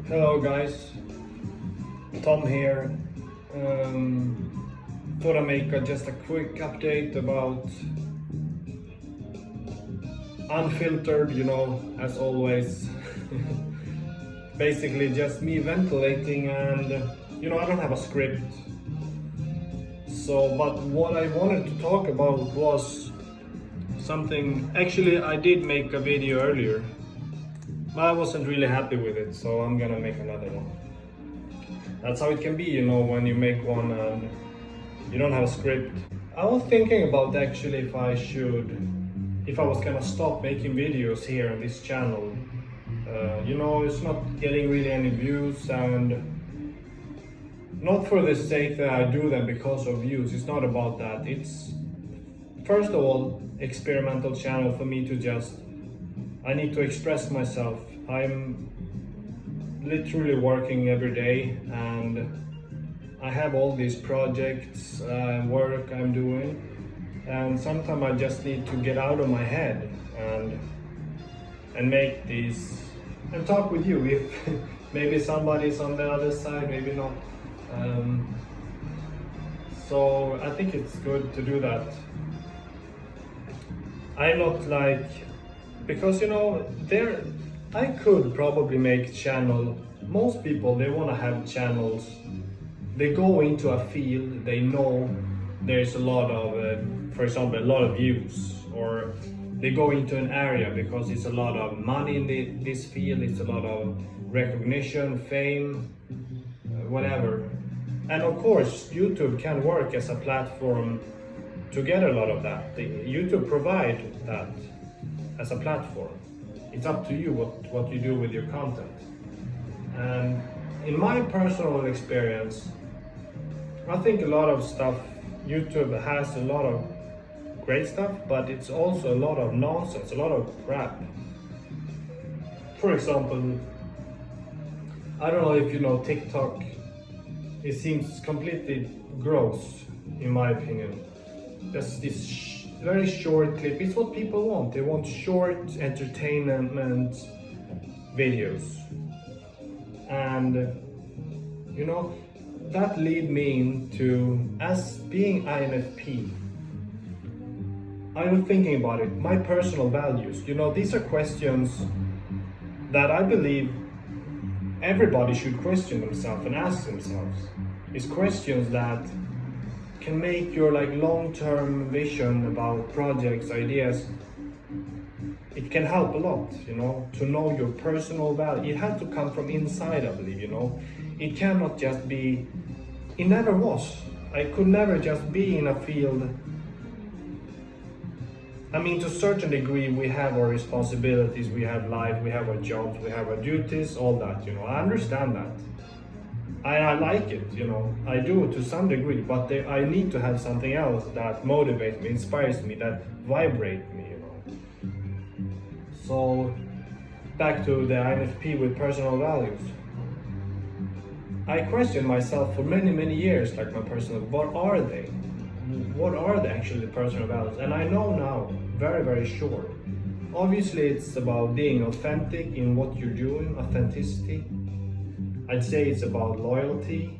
Hello guys, Tom here. Thought I'd make just a quick update about unfiltered, as always. Basically just me ventilating and, I don't have a script. But what I wanted to talk about was something, actually I did make a video earlier, but I wasn't really happy with it, so I'm gonna make another one. That's how it can be, when you make one and you don't have a script. I was thinking about actually if I was gonna stop making videos here on this channel. It's not getting really any views, and not for the sake that I do them because of views. It's not about that. It's first of all experimental channel for me to I need to express myself. I'm literally working every day and I have all these projects, work I'm doing, and sometimes I just need to get out of my head and make these and talk with you. If maybe somebody's on the other side, maybe not. So I think it's good to do that. I'm not because I could probably make channel. Most people, they want to have channels. They go into a field, they know there's a lot of, for example, a lot of views, or they go into an area because it's a lot of money in this field, it's a lot of recognition, fame, whatever. And of course, YouTube can work as a platform to get a lot of that. YouTube provide that as a platform. It's up to you what you do with your content. And in my personal experience, I think a lot of stuff, YouTube has a lot of great stuff, but it's also a lot of nonsense, a lot of crap. For example, I don't know if you know TikTok. It seems completely gross, in my opinion. Just this very short clip. It's what people want. They want short entertainment videos. And that lead me into, as being INFP, I'm thinking about it, my personal values. These are questions that I believe everybody should question themselves and ask themselves. It's questions that can make your long-term vision about projects, ideas. It can help a lot, to know your personal value. It has to come from inside, I believe, It cannot just be, it never was. I could never just be in a field. I mean, to a certain degree, we have our responsibilities, we have life, we have our jobs, we have our duties, all that, I understand that. I like it, I do to some degree, but I need to have something else that motivates me, inspires me, that vibrates me, So, back to the INFP with personal values. I questioned myself for many, many years, my personal, what are they? What are the actually personal values? And I know now, very, very sure. Obviously, it's about being authentic in what you're doing, authenticity. I'd say it's about loyalty.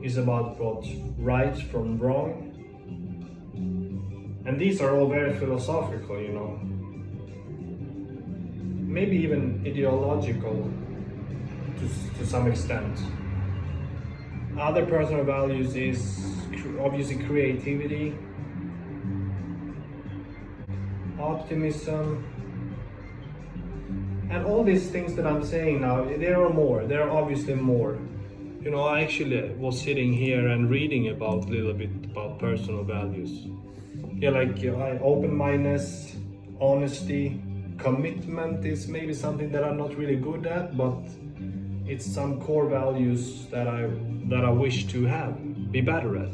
It's about what's right from wrong. And these are all very philosophical, Maybe even ideological to some extent. Other personal values is obviously creativity, optimism, and all these things that I'm saying now, there are more, there are obviously more. I actually was sitting here and reading about a little bit about personal values. Open-mindedness, honesty, commitment is maybe something that I'm not really good at, but it's some core values that I wish to be better at,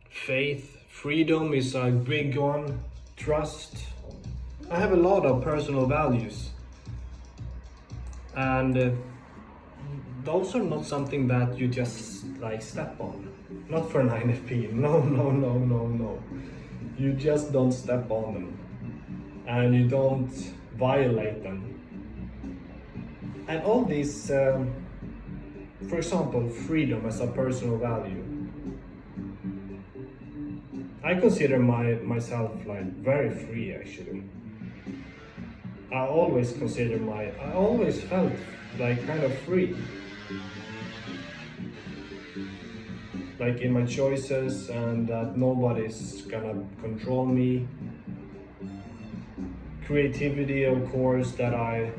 Faith, freedom is a big one, trust. I have a lot of personal values, and those are not something that you just step on. Not for an INFP, no. You just don't step on them, and you don't violate them. And all these, for example, freedom as a personal value. I consider myself like very free actually. I always felt like kind of free. Like in my choices, and that nobody's gonna control me. Creativity, of course, that I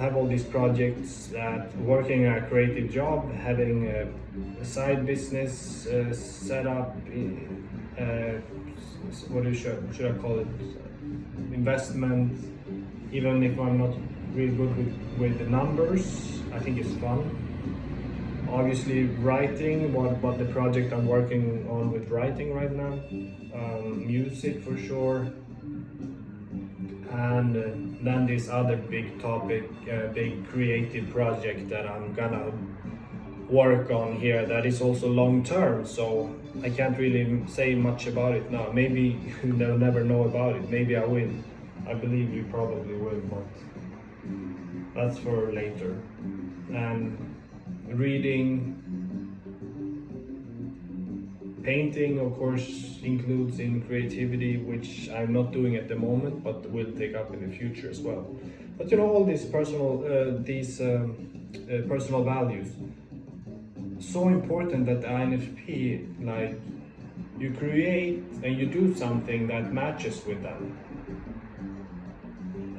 have all these projects, that working a creative job, having a side business set up, should I call it, investment. Even if I'm not really good with the numbers, I think it's fun. Obviously writing, what the project I'm working on with writing right now, music for sure, and then this other big topic, big creative project that I'm gonna work on here, that is also long term, so I can't really say much about it now. Maybe they'll never know about it, maybe I will. I believe you probably will, but that's for later. And reading, painting, of course, includes in creativity, which I'm not doing at the moment, but will take up in the future as well. But you know, all these personal values, so important that the INFP, like, you create and you do something that matches with them.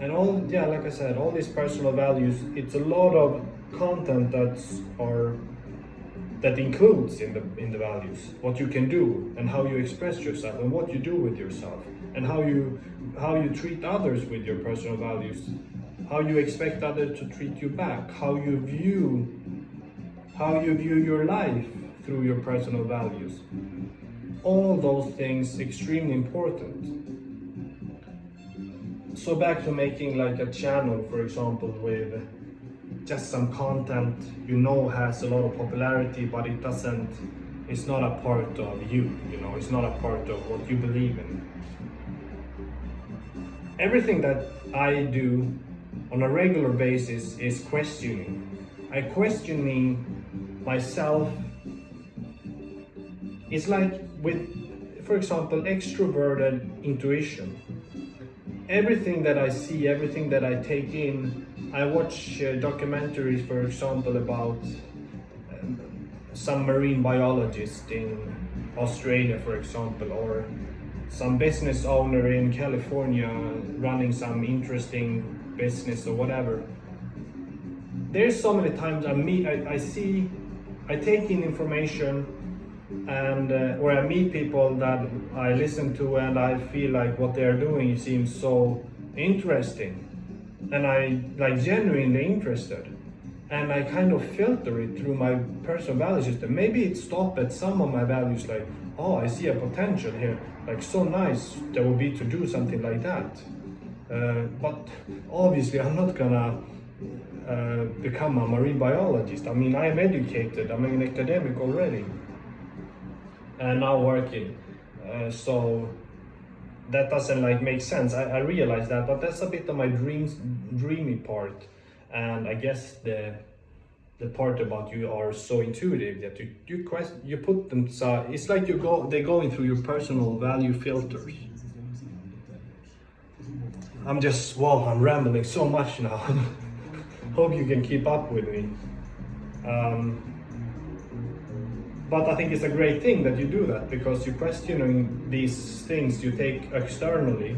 And all, yeah, like I said, all these personal values, it's a lot of content that includes in the values what you can do and how you express yourself and what you do with yourself and how you treat others with your personal values, how you expect others to treat you back, how you view your life through your personal values. All those things extremely important. So back to making like a channel, for example, with just some content you know has a lot of popularity, but it's not a part of you, it's not a part of what you believe in. Everything that I do on a regular basis is questioning. I'm questioning myself. It's like with, for example, extroverted intuition. Everything that I see, everything that I take in, I watch documentaries, for example, about some marine biologist in Australia, for example, or some business owner in California running some interesting business or whatever. There's so many times I take in information, and or I meet people that I listen to, and I feel like what they're doing seems so interesting, and I like genuinely interested, and I kind of filter it through my personal value system. Maybe it stopped at some of my values, like, oh, I see a potential here, like so nice that would be to do something like that, but obviously I'm not gonna become a marine biologist. I mean, I am educated, I'm an academic already, and now working, so that doesn't like make sense. I realize that, but that's a bit of my dreamy part, and I guess the part about you are so intuitive that you put them, so it's like they're going through your personal value filters. I'm rambling so much now. Hope you can keep up with me. But I think it's a great thing that you do that, because you're questioning these things you take externally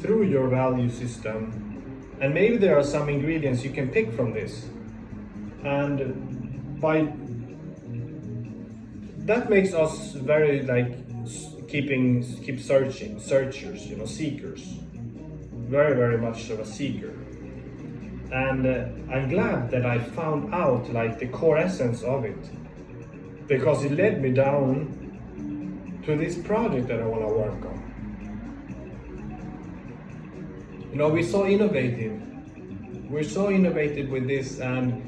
through your value system, and maybe there are some ingredients you can pick from this, and that makes us very like keep searchers, seekers, very, very much of a seeker. And I'm glad that I found out like the core essence of it, because it led me down to this project that I want to work on. We're so innovative. We're so innovative with this, and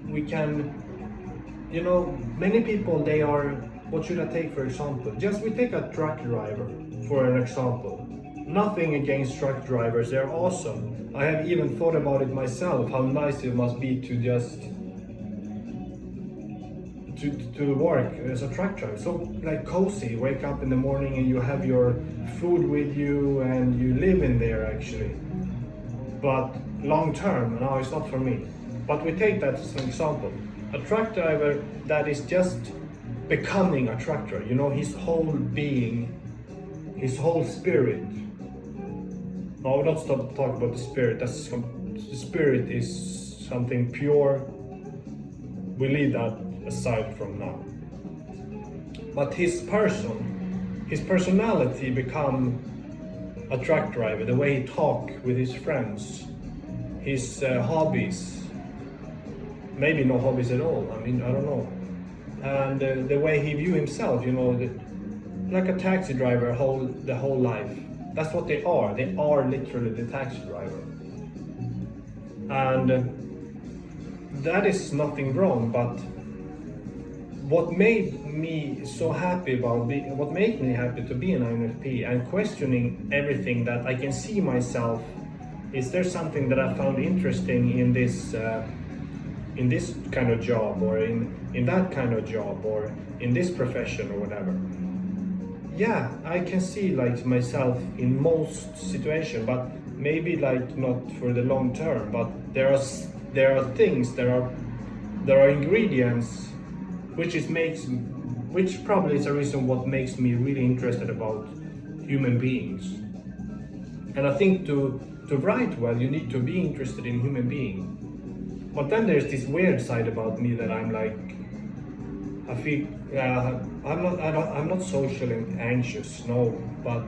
we can, many people, they are, what should I take for example? We take a truck driver for an example. Nothing against truck drivers, they're awesome. I have even thought about it myself, how nice it must be to just to work as a truck driver. So like cozy, wake up in the morning and you have your food with you and you live in there actually. But long term, no, it's not for me. But we take that as an example. A truck driver that is just becoming a truck driver, you know, his whole being, his whole spirit. No, let's not talk about the spirit. The spirit is something pure. We leave that aside from now. But his personality become a truck driver. The way he talk with his friends, his hobbies, maybe no hobbies at all. I mean, I don't know. And the way he view himself, you know, like a taxi driver the whole life. That's what they are. They are literally the taxi driver. And that is nothing wrong, but what made me so happy what made me happy to be an INFP and questioning everything that I can see myself, is there something that I found interesting in this kind of job, or in that kind of job, or in this profession or whatever. Yeah, I can see like myself in most situations, but maybe like not for the long term, but there are things, there are ingredients which probably is a reason what makes me really interested about human beings. And I think to write well, you need to be interested in human being. But then there's this weird side about me that I'm like, I feel I'm not socially anxious, no, but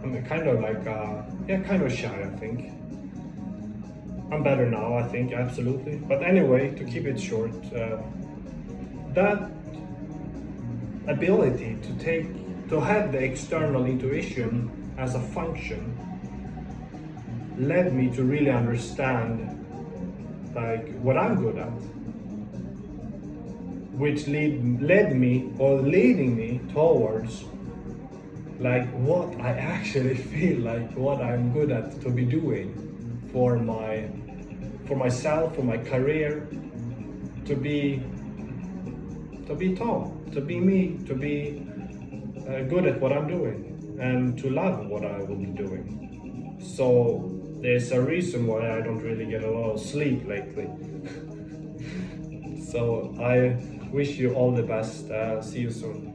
I'm kind of like kind of shy, I think. I'm better now, I think, absolutely. But anyway, to keep it short, that ability to have the external intuition as a function led me to really understand like what I'm good at, which leading me towards like what I actually feel like what I'm good at to be doing for myself, for my career, to be Tom, to be me, to be good at what I'm doing, and to love what I will be doing. So there's a reason why I don't really get a lot of sleep lately. So I wish you all the best. See you soon.